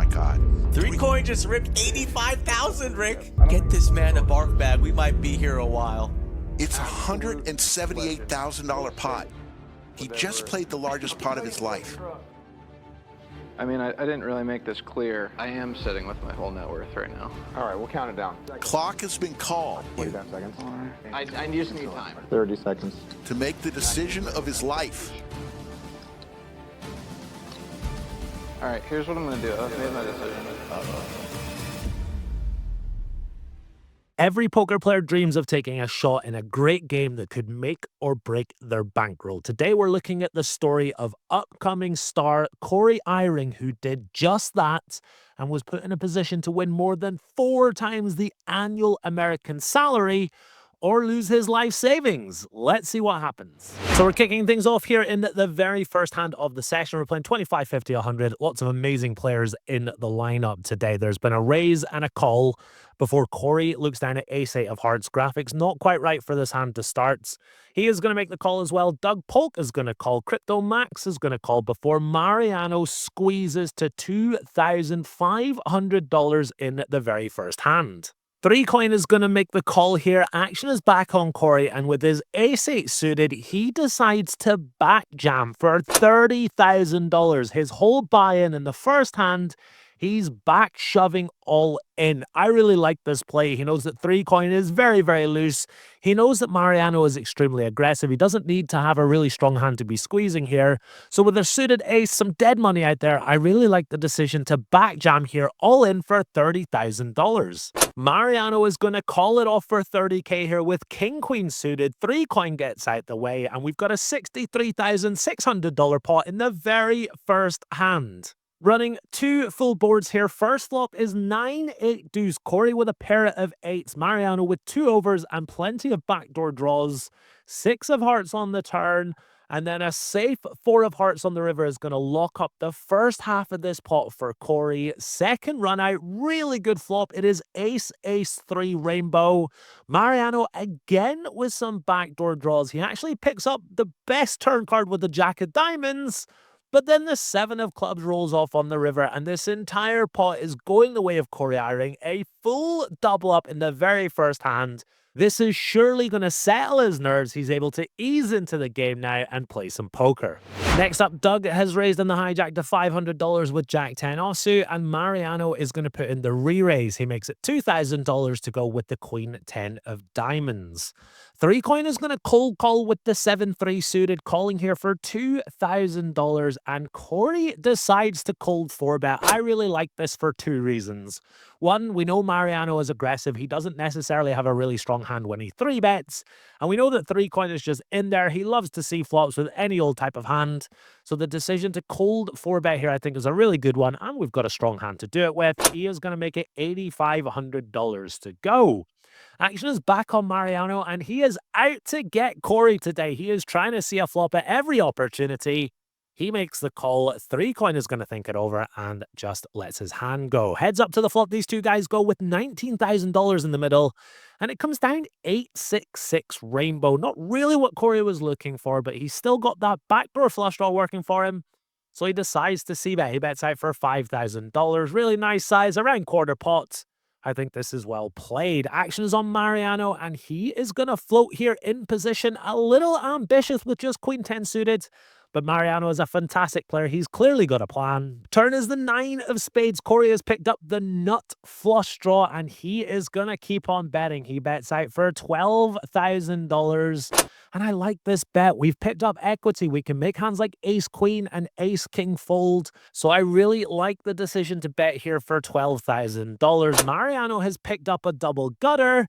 God. Three coin just ripped 85,000, Rick. Get this man a bark bag. We might be here a while. It's a $178,000 pot. He just played the largest pot of his life. I mean, I didn't really make this clear. I am sitting with my whole net worth right now. All right, we'll count it down. Clock has been called 45 seconds. I just need time. 30 seconds. to make the decision of his life. All right, here's what I'm going to do. I've made my decision. Every poker player dreams of taking a shot in a great game that could make or break their bankroll. Today, we're looking at the story of upcoming star Corey Eyring, who did just that and was put in a position to win more than 4 times the annual American salary or lose his life savings. Let's see what happens. So we're kicking things off here in the very first hand of the session. We're playing 25, 50, 100. Lots of amazing players in the lineup today. There's been a raise and a call before Corey looks down at ace-8 of hearts. Graphics not quite right for this hand to start. He is going to make the call as well. Doug Polk is going to call. Crypto Max is going to call before Mariano squeezes to $2,500 in the very first hand. 3 coin is going to make the call here. Action is back on Corey, and with his ace-8 suited, he decides to back jam for $30,000. His whole buy-in in the first hand, he's back shoving all in. I really like this play. He knows that 3 coin is very, very loose. He knows that Mariano is extremely aggressive. He doesn't need to have a really strong hand to be squeezing here. So with a suited ace, some dead money out there, I really like the decision to back jam here, all in for $30,000. Mariano is going to call it off for 30k here with king queen suited. 3 coin gets out the way, and we've got a $63,600 pot in the very first hand. Running 2 full boards here. First flop is 9-8 deuce. Corey with a pair of 8s. Mariano with 2 overs and plenty of backdoor draws. 6 of hearts on the turn. And then a safe 4 of hearts on the river is going to lock up the first half of this pot for Corey. Second run out, really good flop. It is ace-3 rainbow. Mariano again with some backdoor draws. He actually picks up the best turn card with the jack of diamonds. But then the 7 of clubs rolls off on the river, and this entire pot is going the way of Corey Eyring. A full double up in the very first hand. This is surely going to settle his nerves. He's able to ease into the game now and play some poker. Next up, Doug has raised in the hijack to $500 with Jack 10 offsuit, and Mariano is going to put in the re-raise. He makes it $2,000 to go with the Queen 10 of diamonds. 3 coin is going to cold call with the 7-3 suited, calling here for $2,000, and Corey decides to cold 4-bet. I really like this for 2 reasons. One, we know Mariano is aggressive. He doesn't necessarily have a really strong hand when he 3-bets, and we know that 3 coin is just in there. He loves to see flops with any old type of hand, so the decision to cold 4-bet here I think is a really good one, and we've got a strong hand to do it with. He is going to make it $8,500 to go. Action is back on Mariano, and he is out to get Corey today. He is trying to see a flop at every opportunity. He makes the call. 3 coin is going to think it over and just lets his hand go. Heads up to the flop. These two guys go with $19,000 in the middle, and it comes down 8-6-6 rainbow. Not really what Corey was looking for, but he's still got that backdoor flush draw working for him. So he decides to see bet. He bets out for $5,000. Really nice size, around quarter pot. I think this is well played. Action is on Mariano, and he is going to float here in position. A little ambitious with just Queen 10 suited, but Mariano is a fantastic player. He's clearly got a plan. Turn is the 9 of spades. Corey has picked up the nut flush draw, and he is going to keep on betting. He bets out for $12,000. And I like this bet. We've picked up equity. We can make hands like ace-queen and ace-king fold. So I really like the decision to bet here for $12,000. Mariano has picked up a double gutter,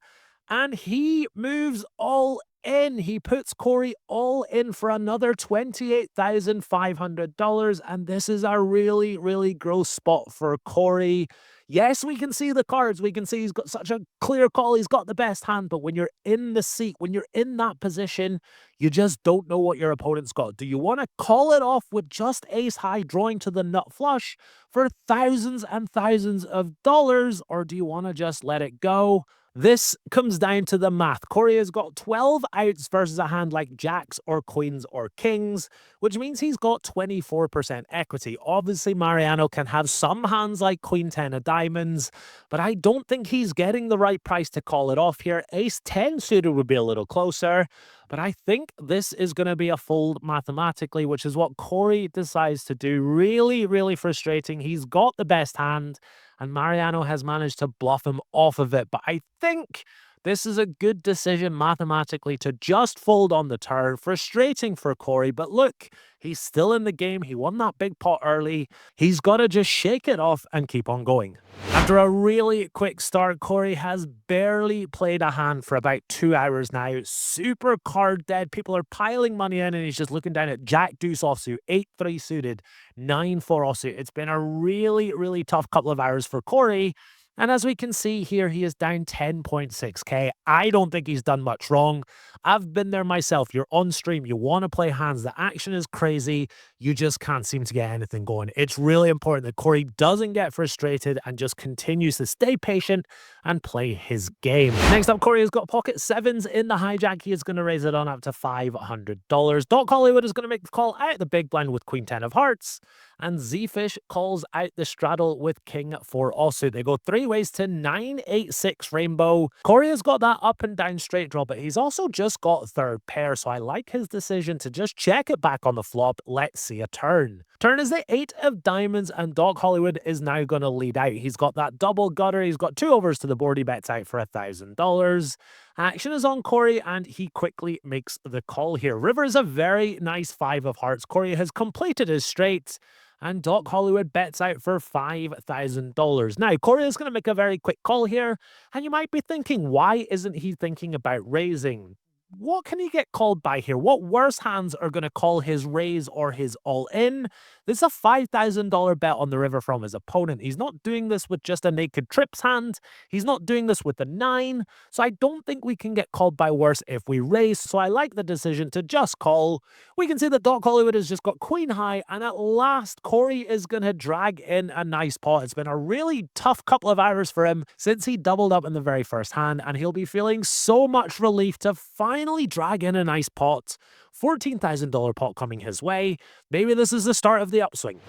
and he moves all in. He puts Corey all in for another $28,500. And this is a really, really gross spot for Corey. Yes, we can see the cards. We can see he's got such a clear call. He's got the best hand. But when you're in the seat, when you're in that position, you just don't know what your opponent's got. Do you want to call it off with just ace high drawing to the nut flush for thousands and thousands of dollars? Or do you want to just let it go? This comes down to the math. Corey has got 12 outs versus a hand like jacks or queens or kings, which means he's got 24% equity. Obviously, Mariano can have some hands like queen 10 of diamonds, but I don't think he's getting the right price to call it off here. Ace 10 suited would be a little closer, but I think this is going to be a fold mathematically, which is what Corey decides to do. Really, really frustrating. He's got the best hand, and Mariano has managed to bluff him off of it. But I think this is a good decision mathematically to just fold on the turn. Frustrating for Corey, but look, he's still in the game. He won that big pot early. He's got to just shake it off and keep on going. After a really quick start, Corey has barely played a hand for about 2 hours now. Super card dead. People are piling money in, and he's just looking down at Jack Deuce offsuit, 8-3 suited, 9-4 offsuit. It's been a really, really tough couple of hours for Corey. And as we can see here, he is down 10.6k. I don't think he's done much wrong. I've been there myself. You're on stream. You want to play hands. The action is crazy. You just can't seem to get anything going. It's really important that Corey doesn't get frustrated and just continues to stay patient and play his game. Next up, Corey has got pocket sevens in the hijack. He is going to raise it on up to $500. Doc Hollywood is going to make the call out the big blind with queen 10 of hearts. And Z-Fish calls out the straddle with king 4 offsuit. They go 3 ways to 9-8-6 rainbow. Corey has got that up and down straight draw, but he's also just got third pair, so I like his decision to just check it back on the flop. Let's see a turn. Turn is the 8 of diamonds, and Doc Hollywood is now going to lead out. He's got that double gutter. He's got 2 overs to the board. He bets out for $1,000. Action is on Corey, and he quickly makes the call here. River is a very nice 5 of hearts. Corey has completed his straight, and Doc Hollywood bets out for $5,000. Now, Corey is going to make a very quick call here, and you might be thinking, why isn't he thinking about raising? What can he get called by here? What worse hands are going to call his raise or his all-in? This is a $5,000 bet on the river from his opponent. He's not doing this with just a naked trips hand. He's not doing this with a 9. So I don't think we can get called by worse if we raise. So I like the decision to just call. We can see that Doc Hollywood has just got queen high. And at last, Corey is going to drag in a nice pot. It's been a really tough couple of hours for him since he doubled up in the very first hand. And he'll be feeling so much relief to finally drag in a nice pot. $14,000 pot coming his way. Maybe this is the start of the upswing.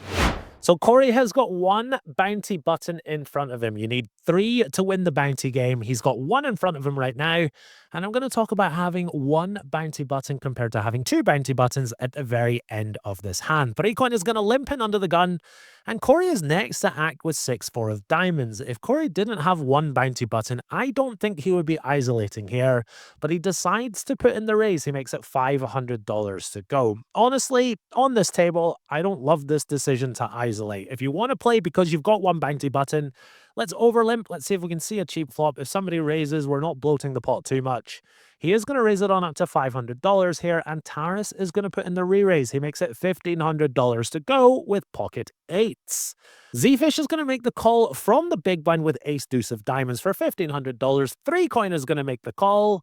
So Corey has got 1 bounty button in front of him. You need 3 to win the bounty game. He's got 1 in front of him right now. And I'm going to talk about having 1 bounty button compared to having 2 bounty buttons at the very end of this hand. 3 coin is going to limp in under the gun. And Corey is next to act with 6-4 of diamonds. If Corey didn't have 1 bounty button, I don't think he would be isolating here. But he decides to put in the raise. He makes it $500 to go. Honestly, on this table, I don't love this decision to isolate. If you want to play because you've got 1 bounty button, let's overlimp. Let's see if we can see a cheap flop. If somebody raises, we're not bloating the pot too much. He is going to raise it on up to $500 here, and Taris is going to put in the re-raise. He makes it $1,500 to go with pocket 8s. Z-Fish is going to make the call from the big blind with ace deuce of diamonds for $1,500. 3 coin is going to make the call.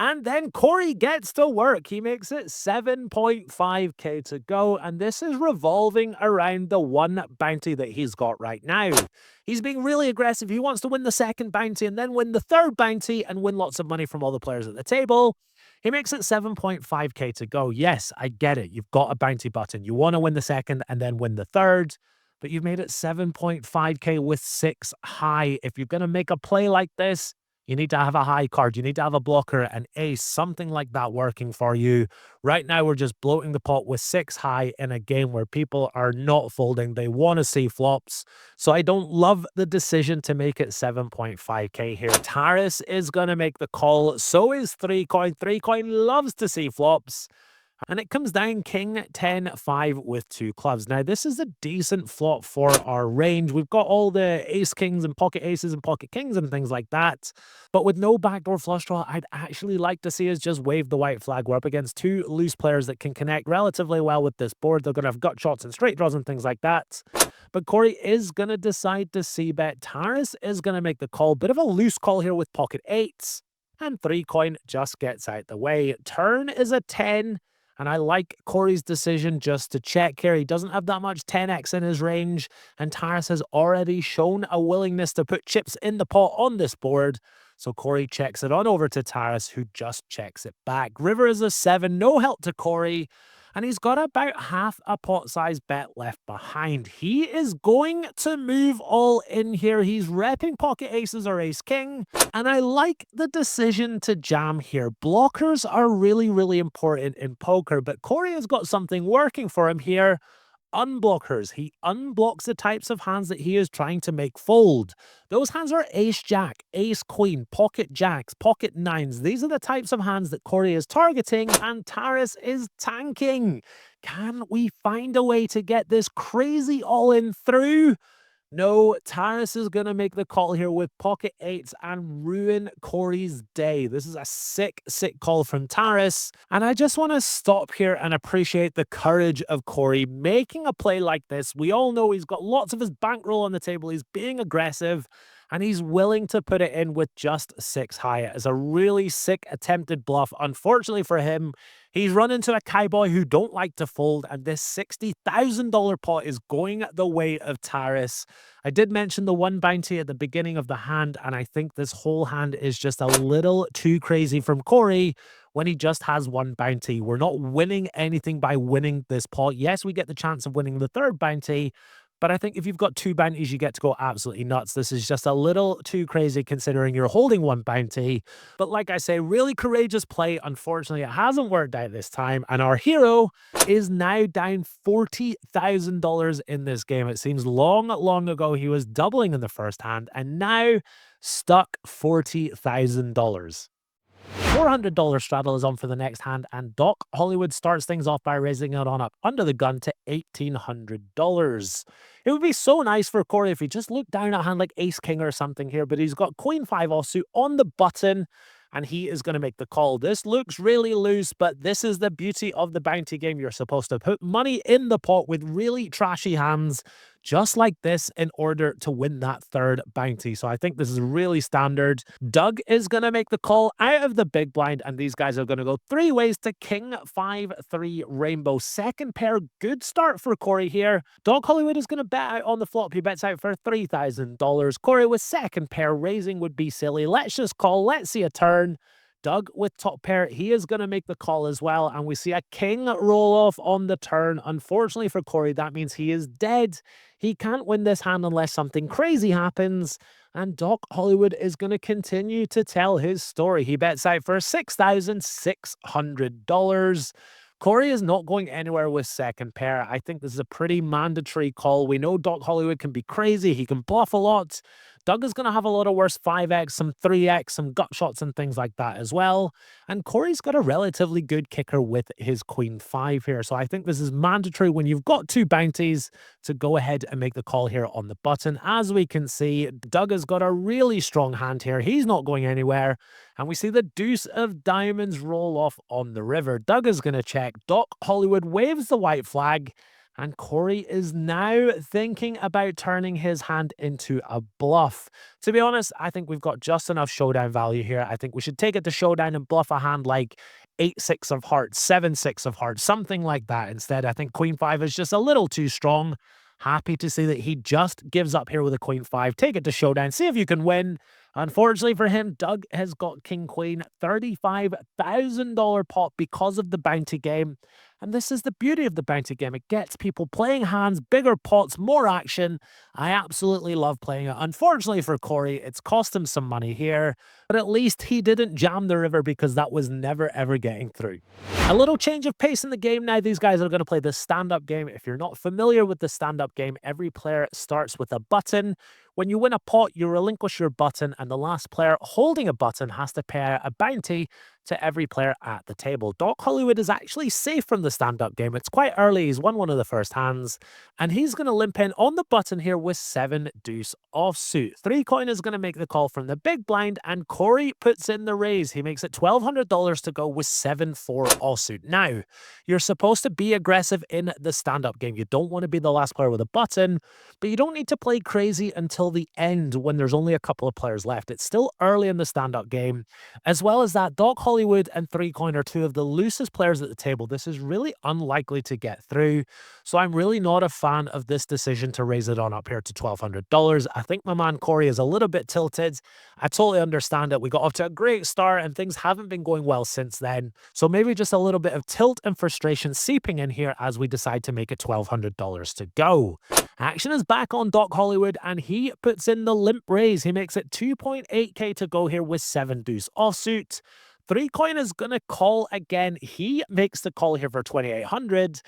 And then Corey gets to work. He makes it 7.5k to go. And this is revolving around the 1 bounty that he's got right now. He's being really aggressive. He wants to win the 2nd bounty and then win the 3rd bounty and win lots of money from all the players at the table. He makes it 7.5k to go. Yes, I get it. You've got a bounty button. You want to win the 2nd and then win the 3rd. But you've made it 7.5k with 6 high. If you're going to make a play like this, you need to have a high card. You need to have a blocker, an ace, something like that working for you. Right now, we're just bloating the pot with 6 high in a game where people are not folding. They want to see flops. So I don't love the decision to make it 7.5k here. Taris is going to make the call. So is 3 coin. 3 coin loves to see flops. And it comes down king 10 5 with 2 clubs. Now this is a decent flop for our range. We've got all the ace kings and pocket aces and pocket kings and things like that, but with no backdoor flush draw, I'd actually like to see us just wave the white flag. We're up against 2 loose players that can connect relatively well with this board. They're going to have gut shots and straight draws and things like that. But Corey is going to decide to c-bet. Taris is going to make the call. Bit of a loose call here with pocket 8s. And 3 coin just gets out the way. Turn is a 10. And I like Corey's decision just to check here. He doesn't have that much 10x in his range. And Taris has already shown a willingness to put chips in the pot on this board. So Corey checks it on over to Taras, who just checks it back. River is a 7, no help to Corey, and he's got about half a pot-sized bet left behind. He is going to move all in here. He's repping pocket aces or ace-king, and I like the decision to jam here. Blockers are really, really important in poker, but Corey has got something working for him here. Unblockers. He unblocks the types of hands that he is trying to make fold. Those hands are ace-jack, ace-queen, pocket jacks, pocket nines. These are the types of hands that Corey is targeting, and Taras is tanking. Can we find a way to get this crazy all-in through? No, Taras is going to make the call here with pocket eights and ruin Corey's day. This is a sick, sick call from Taras. And I just want to stop here and appreciate the courage of Corey making a play like this. We all know he's got lots of his bankroll on the table. He's being aggressive, and he's willing to put it in with just 6 high. It's a really sick attempted bluff. Unfortunately for him, he's run into a cowboy who don't like to fold, and this $60,000 pot is going the way of Taras. I did mention the 1 bounty at the beginning of the hand, and I think this whole hand is just a little too crazy from Corey when he just has 1 bounty. We're not winning anything by winning this pot. Yes, we get the chance of winning the 3rd bounty, but I think if you've got 2 bounties, you get to go absolutely nuts. This is just a little too crazy considering you're holding 1 bounty. But like I say, really courageous play. Unfortunately, it hasn't worked out this time. And our hero is now down $40,000 in this game. It seems long, long ago he was doubling in the first hand and now stuck $40,000. $400 straddle is on for the next hand, and Doc Hollywood starts things off by raising it on up under the gun to $1,800. It would be so nice for Corey if he just looked down at a hand like ace-king or something here, but he's got queen 5 offsuit on the button, and he is going to make the call. This looks really loose, but this is the beauty of the bounty game. You're supposed to put money in the pot with really trashy hands just like this in order to win that 3rd bounty. So I think this is really standard. Doug is going to make the call out of the big blind, and these guys are going to go 3 ways to king 5-3 rainbow. 2nd pair, good start for Corey here. Doc Hollywood is going to bet out on the flop. He bets out for $3,000. Corey with 2nd pair, raising would be silly. Let's just call. Let's see a turn. Doug with top pair, he is going to make the call as well, and we see a king roll off on the turn. Unfortunately for Corey, that means he is dead. He can't win this hand unless something crazy happens, and Doc Hollywood is going to continue to tell his story. He bets out for $6,600. Corey is not going anywhere with 2nd pair. I think this is a pretty mandatory call. We know Doc Hollywood can be crazy. He can bluff a lot. Doug is going to have a lot of worse 5x, some 3x, some gut shots and things like that as well. And Corey's got a relatively good kicker with his queen 5 here. So I think this is mandatory when you've got 2 bounties to go ahead and make the call here on the button. As we can see, Doug has got a really strong hand here. He's not going anywhere. And we see the deuce of diamonds roll off on the river. Doug is going to check. Doc Hollywood waves the white flag. And Corey is now thinking about turning his hand into a bluff. To be honest, I think we've got just enough showdown value here. I think we should take it to showdown and bluff a hand like 8-6 of hearts, 7-6 of hearts, something like that instead. I think queen 5 is just a little too strong. Happy to see that he just gives up here with a queen 5. Take it to showdown. See if you can win. Unfortunately for him, Doug has got king queen, $35,000 pot because of the bounty game. And this is the beauty of the bounty game. It gets people playing hands, bigger pots, more action. I absolutely love playing it. Unfortunately for Corey, it's cost him some money here, but at least he didn't jam the river because that was never ever getting through. A little change of pace in the game now. These guys are going to play the stand-up game. If you're not familiar with the stand-up game, every player starts with a button. When you win a pot, you relinquish your button, and the last player holding a button has to pay a bounty to every player at the table. Doc Hollywood is actually safe from the stand-up game. It's quite early. He's won one of the first hands, and he's going to limp in on the button here with 7 deuce offsuit. 3 coin is going to make the call from the big blind, and Corey puts in the raise. He makes it $1,200 to go with 7-4 offsuit. Now, you're supposed to be aggressive in the stand-up game. You don't want to be the last player with a button, but you don't need to play crazy until the end when there's only a couple of players left. It's still early in the stand-up game. As well as that, Doc Hollywood Hollywood and 3Coin are two of the loosest players at the table. This is really unlikely to get through. So I'm really not a fan of this decision to raise it on up here to $1,200. I think my man Corey is a little bit tilted. I totally understand it. We got off to a great start and things haven't been going well since then. So maybe just a little bit of tilt and frustration seeping in here as we decide to make it $1,200 to go. Action is back on Doc Hollywood and he puts in the limp raise. He makes it 2.8k to go here with 7 deuce offsuit. 3Coin is going to call again. He makes the call here for 2,800.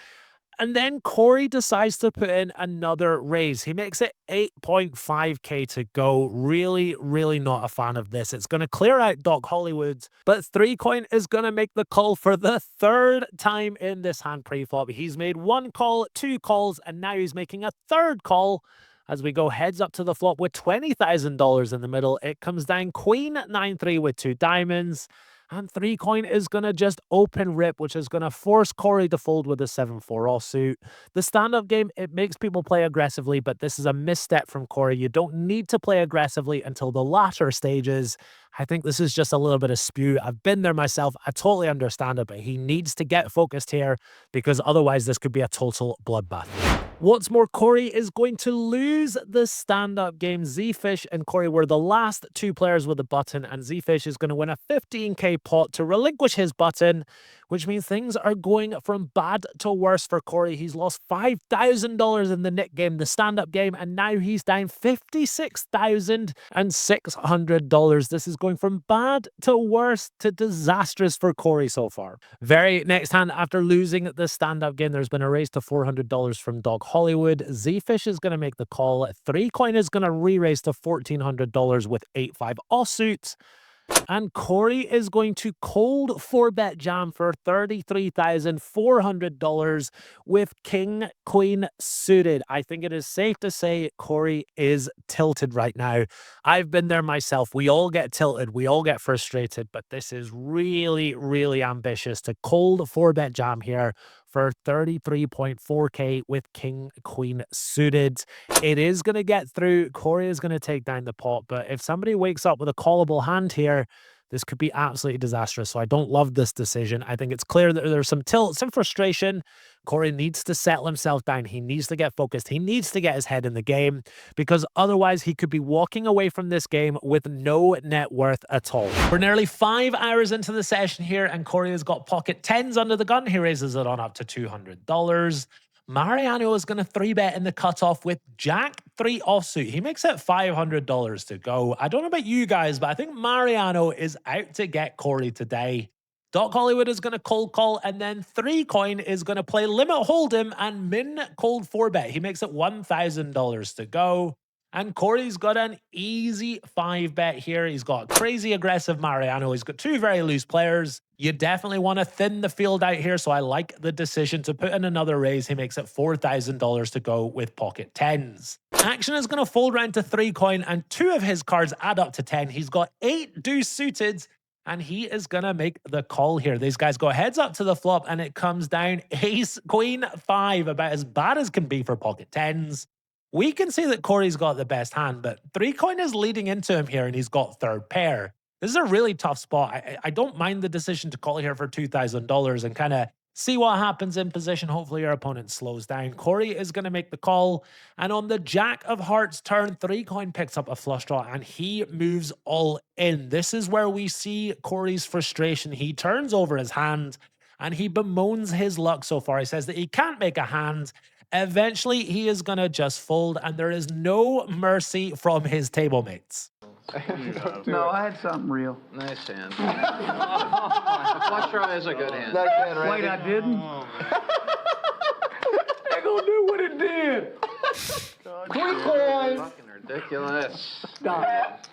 And then Corey decides to put in another raise. He makes it 8.5k to go. Really, really not a fan of this. It's going to clear out Doc Hollywood, but 3Coin is going to make the call for the third time in this hand pre-flop. He's made 1 call, 2 calls, and now he's making a third call. As we go heads up to the flop with $20,000 in the middle, it comes down Queen 9-3 with 2 diamonds. And 3Coin is going to just open rip, which is going to force Corey to fold with a 7-4 offsuit. The stand-up game, it makes people play aggressively, but this is a misstep from Corey. You don't need to play aggressively until the latter stages. I think this is just a little bit of spew. I've been there myself. I totally understand it, but he needs to get focused here because otherwise this could be a total bloodbath. What's more, Corey is going to lose the stand-up game. Z-Fish and Corey were the last 2 players with a button, and Z-Fish is going to win a 15k pot to relinquish his button, which means things are going from bad to worse for Corey. He's lost $5,000 in the Nick game, the stand-up game, and now he's down $56,600. This is going from bad to worse to disastrous for Corey so far. Very next hand, after losing the stand-up game, there's been a raise to $400 from Doc Hollywood. Z-Fish is going to make the call. 3Coin is going to re-raise to $1,400 with 8-5 offsuit. And Corey is going to cold 4-bet jam for $33,400 with King, Queen suited. I think it is safe to say Corey is tilted right now. I've been there myself. We all get tilted. We all get frustrated, but this is really, really ambitious to cold 4-bet jam here for 33.4k with King, Queen suited. It is going to get through. Corey is going to take down the pot, but if somebody wakes up with a callable hand here, this could be absolutely disastrous. So I don't love this decision. I think it's clear that there's some tilt, some frustration. Corey needs to settle himself down. He needs to get focused. He needs to get his head in the game because otherwise he could be walking away from this game with no net worth at all. We're nearly 5 hours into the session here and Corey has got pocket 10s under the gun. He raises it on up to $200. Mariano is going to 3-bet in the cutoff with Jack 3 offsuit. He makes it $500 to go. I don't know about you guys, but I think Mariano is out to get Corey today. Doc Hollywood is going to cold call, and then 3Coin is going to play limit hold'em and min cold 4-bet. He makes it $1,000 to go. And Corey's got an easy 5-bet here. He's got crazy aggressive Mariano. He's got 2 very loose players. You definitely want to thin the field out here, so I like the decision to put in another raise. He makes it $4,000 to go with pocket 10s. Action is going to fold round to 3Coin, and 2 of his cards add up to 10. He's got 8 deuce suited, and he is going to make the call here. These guys go heads up to the flop, and it comes down ace, queen, 5, about as bad as can be for pocket 10s. We can see that Corey's got the best hand, but 3Coin is leading into him here, and he's got third pair. This is a really tough spot. I don't mind the decision to call here for $2,000 and kind of see what happens in position. Hopefully your opponent slows down. Corey is going to make the call, and on the Jack of Hearts turn, 3Coin picks up a flush draw, and he moves all in. This is where we see Corey's frustration. He turns over his hand, and he bemoans his luck so far. He says that he can't make a hand. Eventually, he is going to just fold, and there is no mercy from his table mates. No, I had something real. Nice hand. A flush draw is a good hand. Nice hand, right? Wait, I didn't? They're going to do what it did. Queen coin. Fucking ridiculous. Stop.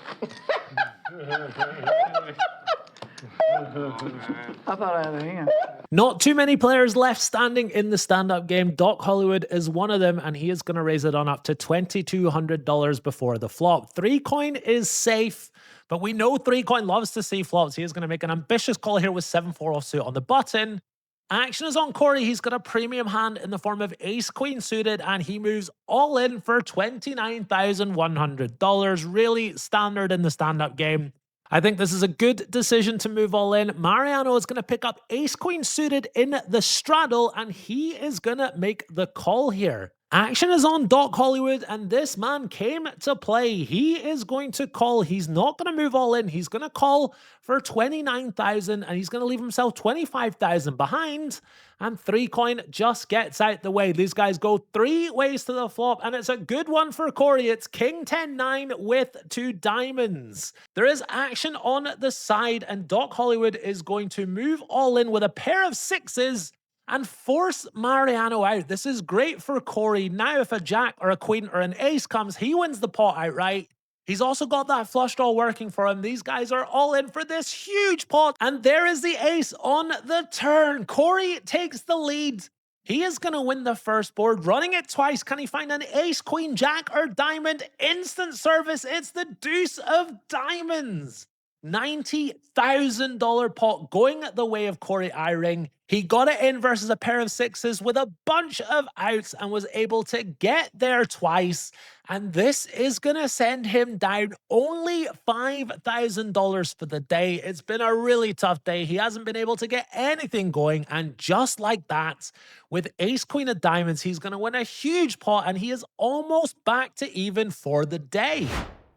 I thought I had a hand. Not too many players left standing in the stand-up game. Doc Hollywood is one of them, and he is going to raise it on up to $2,200 before the flop. 3Coin is safe, but we know 3Coin loves to see flops. He is going to make an ambitious call here with 7-4 offsuit on the button. Action is on Corey. He's got a premium hand in the form of ace-queen suited, and he moves all in for $29,100. Really standard in the stand-up game. I think this is a good decision to move all in. Mariano is going to pick up ace-queen suited in the straddle, and he is going to make the call here. Action is on Doc Hollywood, and this man came to play. He is going to call. He's not going to move all in. He's going to call for 29,000, and he's going to leave himself 25,000 behind. And 3 coin just gets out the way. These guys go 3 ways to the flop, and it's a good one for Corey. It's king 10-9 with 2 diamonds. There is action on the side, and Doc Hollywood is going to move all in with a pair of 6s and force Mariano out. This is great for Corey. Now if a jack or a queen or an ace comes, he wins the pot outright. He's also got that flush draw working for him. These guys are all in for this huge pot. And there is the ace on the turn. Corey takes the lead. He is going to win the first board, running it twice. Can he find an ace, queen, jack, or diamond? Instant service. It's the deuce of diamonds. $90,000 pot going the way of Corey Eyring. He got it in versus a pair of 6s with a bunch of outs and was able to get there twice. And this is going to send him down only $5,000 for the day. It's been a really tough day. He hasn't been able to get anything going. And just like that, with ace queen of diamonds, he's going to win a huge pot and he is almost back to even for the day.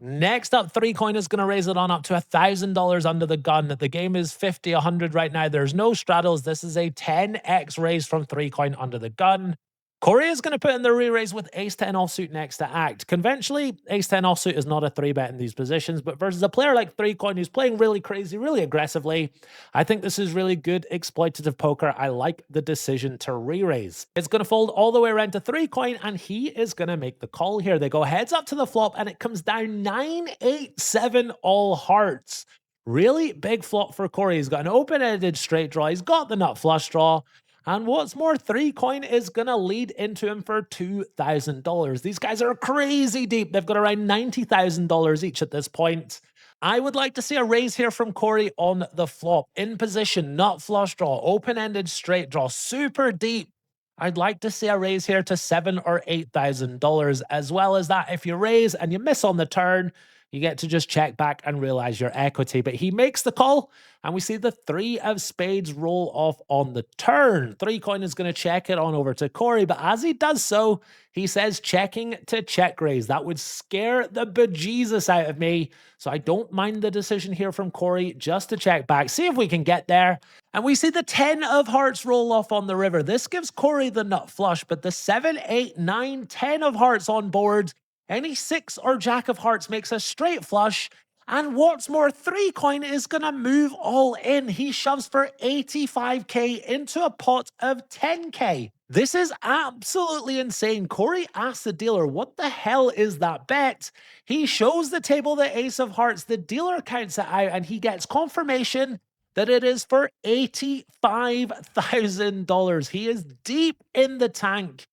Next up, 3 coin is going to raise it on up to $1,000 under the gun. The game is 50, 100 right now. There's no straddles. This is a 10x raise from 3 coin under the gun. Corey is going to put in the re-raise with ace-10 offsuit next to act. Conventionally, ace-10 offsuit is not a 3-bet in these positions, but versus a player like 3 coin who's playing really crazy, really aggressively, I think this is really good exploitative poker. I like the decision to re-raise. It's going to fold all the way around to 3 coin, and he is going to make the call here. They go heads up to the flop, and it comes down 9-8-7 all hearts. Really big flop for Corey. He's got an open-ended straight draw. He's got the nut flush draw. And what's more, 3 coin is going to lead into him for $2,000. These guys are crazy deep. They've got around $90,000 each at this point. I would like to see a raise here from Corey on the flop. In position, nut flush draw, open-ended straight draw, super deep. I'd like to see a raise here to $7,000 or $8,000. As well as that, if you raise and you miss on the turn, you get to just check back and realize your equity. But he makes the call, and we see the 3 of spades roll off on the turn. 3 coin is going to check it on over to Corey, but as he does so, he says checking to check raise. That would scare the bejesus out of me. So I don't mind the decision here from Corey just to check back, see if we can get there. And we see the 10 of hearts roll off on the river. This gives Corey the nut flush, but the 7, 8, 9, 10 of hearts on board. Any 6 or jack of hearts makes a straight flush. And what's more, 3 coin is going to move all in. He shoves for 85k into a pot of 10k. This is absolutely insane. Corey asks the dealer, what the hell is that bet? He shows the table the ace of hearts. The dealer counts it out and he gets confirmation that it is for $85,000. He is deep in the tank.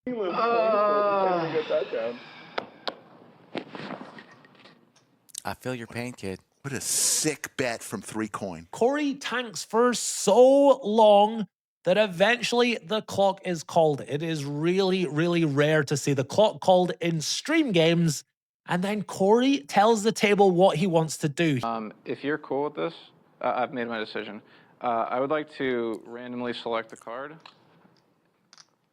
I feel your pain, kid. What a sick bet from 3 coin. Corey tanks for so long that eventually the clock is called. It is really, really rare to see the clock called in stream games. And then Corey tells the table what he wants to do. If you're cool with this, I've made my decision. I would like to randomly select a card.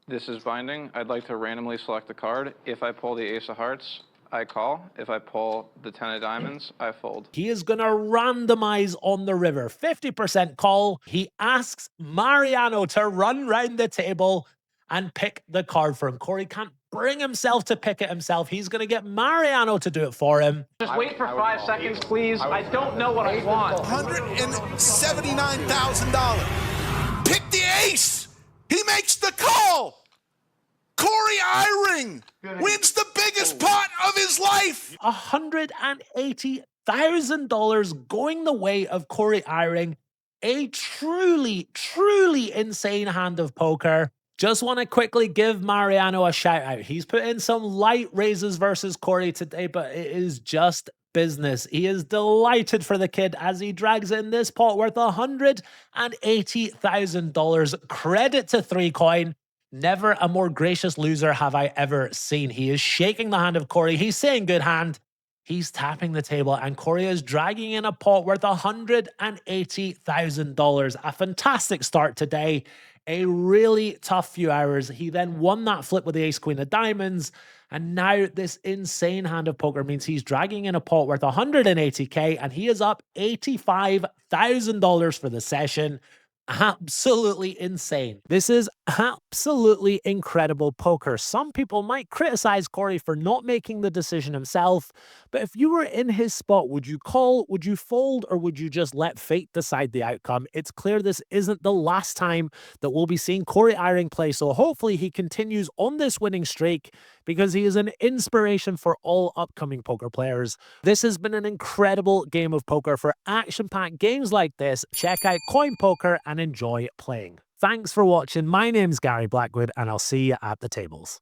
This is binding. I'd like to randomly select a card. If I pull the ace of hearts, I call. If I pull the 10 of diamonds, I fold. He is going to randomize on the river. 50% call. He asks Mariano to run round the table and pick the card for him. Corey can't bring himself to pick it himself. He's going to get Mariano to do it for him. Just wait for 5 seconds, please. I don't know what I want. $179,000. Pick the ace. He makes the call. Corey Eyring wins the biggest pot of his life. $180,000 going the way of Corey Eyring. A truly, truly insane hand of poker. Just want to quickly give Mariano a shout out. He's put in some light raises versus Corey today, but it is just business. He is delighted for the kid as he drags in this pot worth $180,000. Credit to 3 coin. Never a more gracious loser have I ever seen. He is shaking the hand of Corey. He's saying good hand. He's tapping the table and Corey is dragging in a pot worth $180,000. A fantastic start today. A really tough few hours. He then won that flip with the ace queen of diamonds. And now this insane hand of poker means he's dragging in a pot worth $180K and he is up $85,000 for the session. Absolutely insane. This is absolutely incredible poker. Some people might criticize Corey for not making the decision himself, but if you were in his spot, would you call, would you fold, or would you just let fate decide the outcome? It's clear this isn't the last time that we'll be seeing Corey Eyring play, so hopefully he continues on this winning streak because he is an inspiration for all upcoming poker players. This has been an incredible game of poker. For action-packed games like this, check out Coin Poker and enjoy playing. Thanks for watching. My name's Gary Blackwood, and I'll see you at the tables.